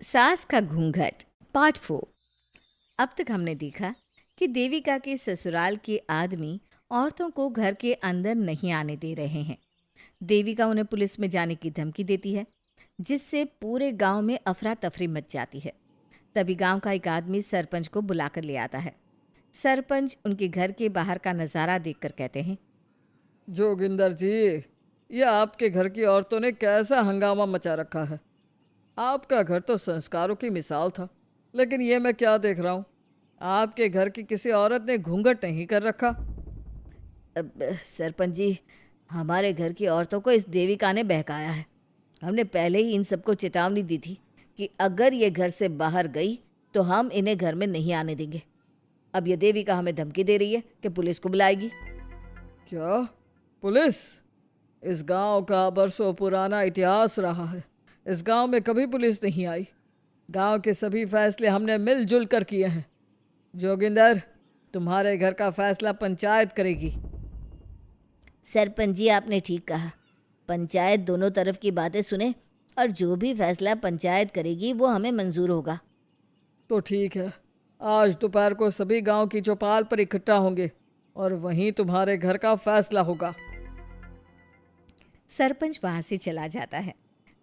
सास का घूंघट पार्ट 4। अब तक हमने देखा कि देविका के ससुराल के आदमी औरतों को घर के अंदर नहीं आने दे रहे हैं। देविका उन्हें पुलिस में जाने की धमकी देती है, जिससे पूरे गांव में अफरा तफरी मच जाती है। तभी गांव का एक आदमी सरपंच को बुलाकर ले आता है। सरपंच उनके घर के बाहर का नज़ारा देखकर कहते हैं, जोगिंदर जी, ये आपके घर की औरतों ने कैसा हंगामा मचा रखा है। आपका घर तो संस्कारों की मिसाल था, लेकिन ये मैं क्या देख रहा हूँ। आपके घर की किसी औरत ने घूंघट नहीं कर रखा। अब सरपंच जी, हमारे घर की औरतों को इस देविका ने बहकाया है। हमने पहले ही इन सबको चेतावनी दी थी कि अगर ये घर से बाहर गई तो हम इन्हें घर में नहीं आने देंगे। अब ये देविका हमें धमकी दे रही है कि पुलिस को बुलाएगी। क्या? पुलिस? इस गांव का बरसों पुराना इतिहास रहा है। इस गांव में कभी पुलिस नहीं आई। गांव के सभी फैसले हमने मिलजुल कर किए हैं। जोगिंदर, तुम्हारे घर का फैसला पंचायत करेगी। सरपंच जी, आपने ठीक कहा। पंचायत दोनों तरफ की बातें सुने और जो भी फैसला पंचायत करेगी वो हमें मंजूर होगा। तो ठीक है, आज दोपहर को सभी गांव की चौपाल पर इकट्ठा होंगे और वहीं तुम्हारे घर का फैसला होगा। सरपंच वहां से चला जाता है।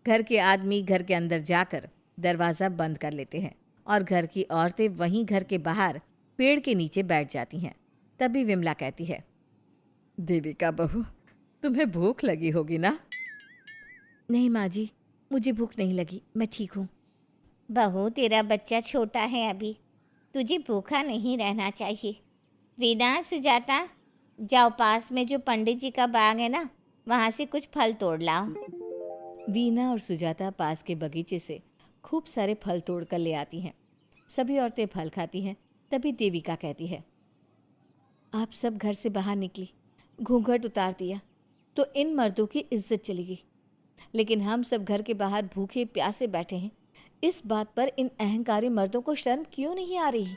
घर के आदमी घर के अंदर जाकर दरवाज़ा बंद कर लेते हैं और घर की औरतें वहीं घर के बाहर पेड़ के नीचे बैठ जाती हैं। तभी विमला कहती है, देविका बहू, तुम्हें भूख लगी होगी ना? नहीं माँ जी, मुझे भूख नहीं लगी, मैं ठीक हूँ। बहू, तेरा बच्चा छोटा है अभी, तुझे भूखा नहीं रहना चाहिए। वेदा, सुजाता, जाओ पास में जो पंडित जी का बाग है ना, वहाँ से कुछ फल तोड़ लाओ। वीना और सुजाता पास के बगीचे से खूब सारे फल तोड़ कर ले आती हैं। सभी औरतें फल खाती हैं। तभी देविका कहती है, आप सब घर से बाहर निकली, घूंघट उतार दिया तो इन मर्दों की इज्जत चली गई, लेकिन हम सब घर के बाहर भूखे प्यासे बैठे हैं। इस बात पर इन अहंकारी मर्दों को शर्म क्यों नहीं आ रही?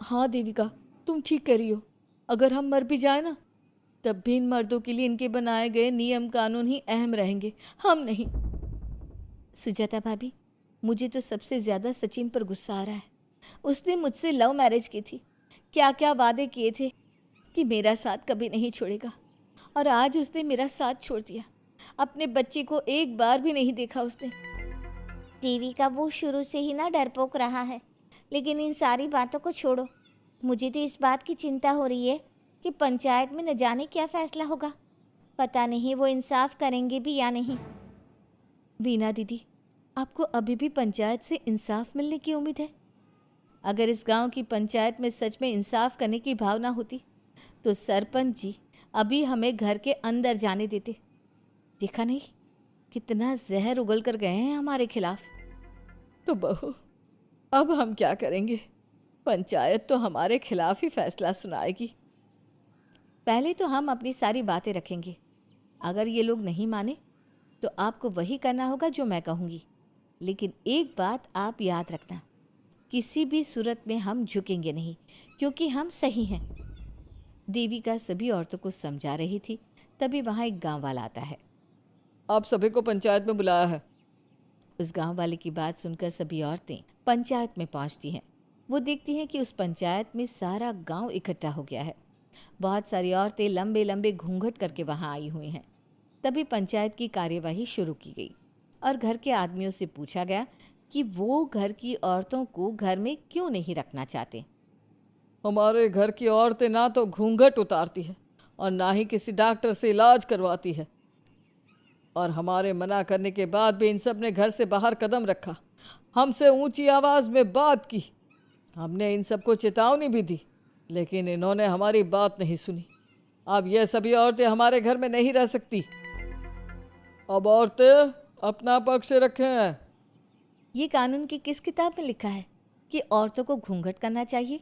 हाँ देविका, तुम ठीक कह रही हो। अगर हम मर भी जाए ना, तब भी इन मर्दों के लिए इनके बनाए गए नियम कानून ही अहम रहेंगे, हम नहीं। सुजाता भाभी, मुझे तो सबसे ज़्यादा सचिन पर गुस्सा आ रहा है। उसने मुझसे लव मैरिज की थी, क्या क्या वादे किए थे कि मेरा साथ कभी नहीं छोड़ेगा, और आज उसने मेरा साथ छोड़ दिया। अपने बच्चे को एक बार भी नहीं देखा उसने। देविका, वो शुरू से ही ना डरपोक रहा है, लेकिन इन सारी बातों को छोड़ो। मुझे तो इस बात की चिंता हो रही है कि पंचायत में न जाने क्या फैसला होगा। पता नहीं वो इंसाफ करेंगे भी या नहीं। वीना दीदी, आपको अभी भी पंचायत से इंसाफ मिलने की उम्मीद है? अगर इस गांव की पंचायत में सच में इंसाफ करने की भावना होती तो सरपंच जी अभी हमें घर के अंदर जाने देते। देखा नहीं कितना जहर उगल कर गए हैं हमारे खिलाफ। तो बहू, अब हम क्या करेंगे? पंचायत तो हमारे खिलाफ ही फैसला सुनाएगी। पहले तो हम अपनी सारी बातें रखेंगे। अगर ये लोग नहीं माने तो आपको वही करना होगा जो मैं कहूँगी। लेकिन एक बात आप याद रखना, किसी भी सूरत में हम झुकेंगे नहीं, क्योंकि हम सही हैं। देविका सभी औरतों को समझा रही थी। तभी वहाँ एक गांव वाला आता है। आप सभी को पंचायत में बुलाया है। उस गांव वाले की बात सुनकर सभी औरतें पंचायत में पहुंचती हैं। वो देखती हैं कि उस पंचायत में सारा गांव इकट्ठा हो गया है। बहुत सारी औरतें लंबे लंबे घूंघट करके वहां आई हुई हैं। तभी पंचायत की कार्यवाही शुरू की गई और घर के आदमियों से पूछा गया कि वो घर की औरतों को घर में क्यों नहीं रखना चाहते। हमारे घर की औरतें ना तो घूंघट उतारती है और ना ही किसी डॉक्टर से इलाज करवाती है, और हमारे मना करने के बाद भी इन सब ने घर से बाहर कदम रखा, हमसे ऊंची आवाज़ में बात की। हमने इन सबको चेतावनी भी दी, लेकिन इन्होंने हमारी बात नहीं सुनी। अब ये सभी औरतें हमारे घर में नहीं रह सकती। अब औरतें अपना पक्ष रखें। ये कानून की किस किताब में लिखा है कि औरतों को घूंघट करना चाहिए?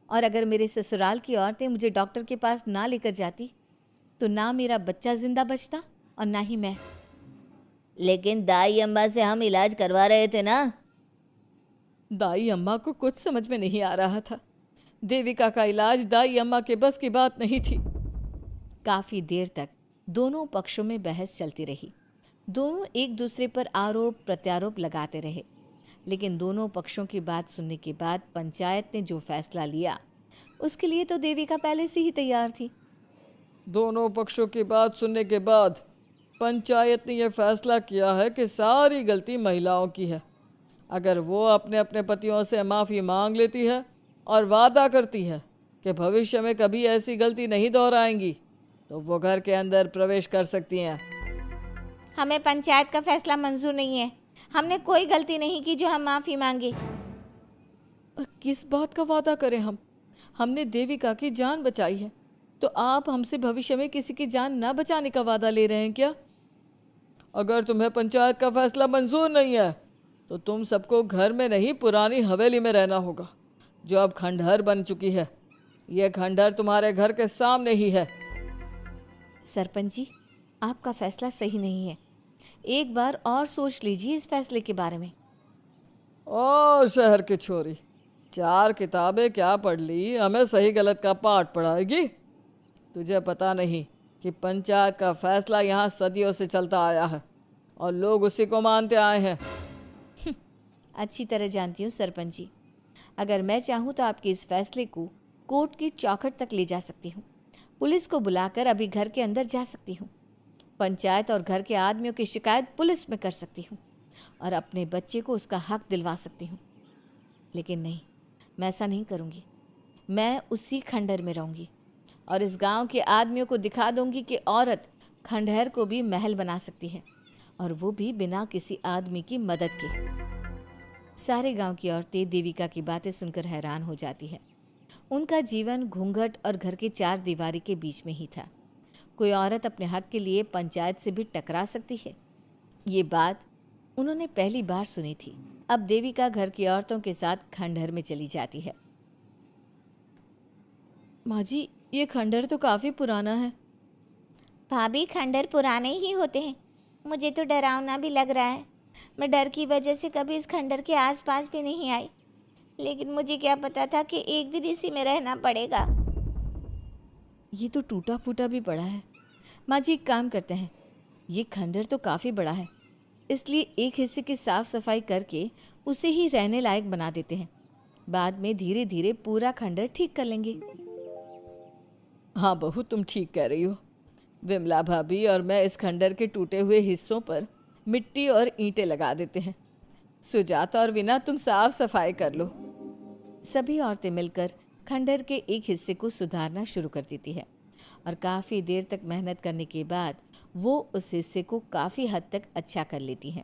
और अगर मेरे ससुराल की औरतें मुझे डॉक्टर के पास ना लेकर जाती तो ना मेरा बच्चा जिंदा बचता और ना ही मैं। लेकिन दाई अम्मा से हम इलाज करवा रहे थे ना। दाई अम्मा को कुछ समझ में नहीं आ रहा था। देविका का इलाज दाई अम्मा के बस की बात नहीं थी। काफ़ी देर तक दोनों पक्षों में बहस चलती रही। दोनों एक दूसरे पर आरोप प्रत्यारोप लगाते रहे, लेकिन दोनों पक्षों की बात सुनने के बाद पंचायत ने जो फैसला लिया उसके लिए तो देविका पहले से ही तैयार थी। दोनों पक्षों की बात सुनने के बाद पंचायत ने यह फैसला किया है कि सारी गलती महिलाओं की है। अगर वो अपने अपने पतियों से माफ़ी मांग लेती है और वादा करती है कि भविष्य में कभी ऐसी गलती नहीं दोहराएंगी, तो वो घर के अंदर प्रवेश कर सकती हैं। हमें पंचायत का फैसला मंजूर नहीं है। हमने कोई गलती नहीं की जो हम माफ़ी मांगे। और किस बात का वादा करें हम? हमने देविका की जान बचाई है, तो आप हमसे भविष्य में किसी की जान ना बचाने का वादा ले रहे हैं क्या? अगर तुम्हें पंचायत का फैसला मंजूर नहीं है तो तुम सबको घर में नहीं पुरानी हवेली में रहना होगा, जो अब खंडहर बन चुकी है। यह खंडहर तुम्हारे घर के सामने ही है। सरपंच जी, आपका फैसला सही नहीं है। एक बार और सोच लीजिए इस फैसले के बारे में। ओ शहर की छोरी, 4 किताबें क्या पढ़ ली, हमें सही गलत का पाठ पढ़ाएगी? तुझे पता नहीं कि पंचायत का फैसला यहाँ सदियों से चलता आया है और लोग उसी को मानते आए हैं। अच्छी तरह जानती हूँ सरपंच जी। अगर मैं चाहूँ तो आपके इस फैसले को कोर्ट की चौखट तक ले जा सकती हूँ। पुलिस को बुलाकर अभी घर के अंदर जा सकती हूँ। पंचायत और घर के आदमियों की शिकायत पुलिस में कर सकती हूँ और अपने बच्चे को उसका हक दिलवा सकती हूँ। लेकिन नहीं, मैं ऐसा नहीं करूँगी। मैं उसी खंडहर में रहूँगी और इस गांव के आदमियों को दिखा दूंगी कि औरत खंडहर को भी महल बना सकती है, और वो भी बिना किसी आदमी की मदद के। सारे गांव की औरतें देविका की बातें सुनकर हैरान हो जाती है। उनका जीवन घूंघट और घर के 4 दीवारी के बीच में ही था। कोई औरत अपने हक के लिए पंचायत से भी टकरा सकती है, ये बात उन्होंने पहली बार सुनी थी। अब देविका घर की औरतों के साथ खंडहर में चली जाती है। माँ जी, ये खंडहर तो काफ़ी पुराना है। भाभी, खंडहर पुराने ही होते हैं। मुझे तो डरावना भी लग रहा है। मैं डर की वजह से कभी इस खंडहर के आसपास भी नहीं आई, लेकिन मुझे क्या पता था कि एक दिन इसी में रहना पड़ेगा। ये तो टूटा फूटा भी पड़ा है। माँ जी, एक काम करते हैं, ये खंडहर तो काफ़ी बड़ा है, इसलिए एक हिस्से की साफ सफाई करके उसे ही रहने लायक बना देते हैं। बाद में धीरे धीरे पूरा खंडहर ठीक कर लेंगे। हाँ बहू, तुम ठीक कह रही हो। विमला भाभी और मैं इस खंडहर के टूटे हुए हिस्सों पर मिट्टी और ईंटें लगा देते हैं। सुजाता और वीना, तुम साफ सफाई कर लो। सभी औरतें मिलकर खंडहर के एक हिस्से को सुधारना शुरू कर देती है और काफ़ी देर तक मेहनत करने के बाद वो उस हिस्से को काफ़ी हद तक अच्छा कर लेती हैं।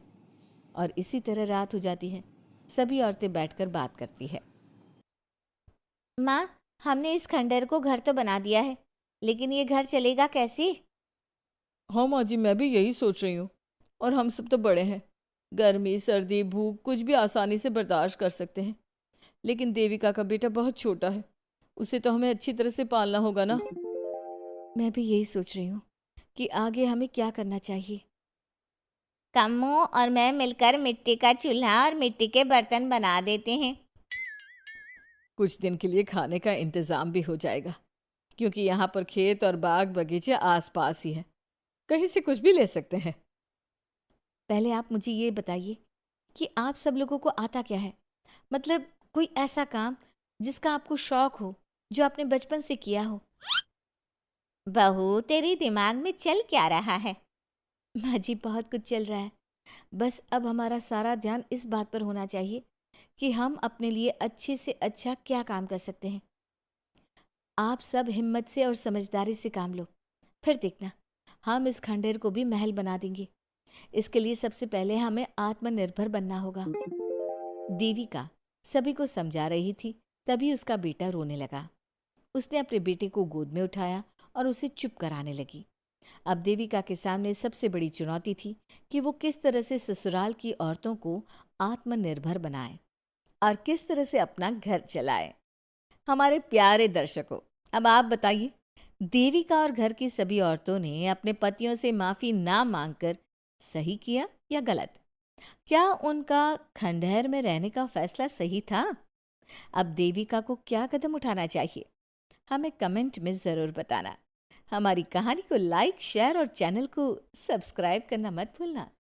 और इसी तरह रात हो जाती है। सभी औरतें बैठकर बात करती है। माँ, हमने इस खंडहर को घर तो बना दिया है, लेकिन ये घर चलेगा कैसे? हाँ माँ जी, मैं भी यही सोच रही हूँ। और हम सब तो बड़े हैं, गर्मी सर्दी भूख कुछ भी आसानी से बर्दाश्त कर सकते हैं। लेकिन देविका का बेटा बहुत छोटा है, उसे तो हमें अच्छी तरह से पालना होगा ना। मैं भी यही सोच रही हूँ कि आगे हमें क्या करना चाहिए। कम्मू और मैं मिलकर मिट्टी का चूल्हा और मिट्टी के बर्तन बना देते हैं। कुछ दिन के लिए खाने का इंतज़ाम भी हो जाएगा, क्योंकि यहाँ पर खेत और बाग बगीचे आसपास ही हैं, कहीं से कुछ भी ले सकते हैं। पहले आप मुझे ये बताइए कि आप सब लोगों को आता क्या है? मतलब कोई ऐसा काम जिसका आपको शौक हो, जो आपने बचपन से किया हो। बहू, तेरे दिमाग में चल क्या रहा है? माँ जी, बहुत कुछ चल रहा है। बस अब हमारा सारा ध्यान इस बात पर होना चाहिए कि हम अपने लिए अच्छे से अच्छा क्या काम कर सकते हैं। आप सब हिम्मत से और समझदारी से काम लो, फिर देखना हम इस खंडहर को भी महल बना देंगे। इसके लिए सबसे पहले हमें आत्मनिर्भर बनना होगा। देविका सभी को समझा रही थी, तभी उसका बेटा रोने लगा। उसने अपने बेटे को गोद में उठाया और उसे चुप कराने लगी। अब देविका के सामने सबसे बड़ी चुनौती थी कि वो किस तरह से ससुराल की औरतों को आत्मनिर्भर बनाए और किस तरह से अपना घर चलाए। हमारे प्यारे दर्शकों, अब आप बताइए, देविका और घर की सभी औरतों ने अपने पतियों से माफ़ी ना मांगकर सही किया या गलत? क्या उनका खंडहर में रहने का फैसला सही था? अब देविका को क्या कदम उठाना चाहिए, हमें कमेंट में ज़रूर बताना। हमारी कहानी को लाइक, शेयर और चैनल को सब्सक्राइब करना मत भूलना।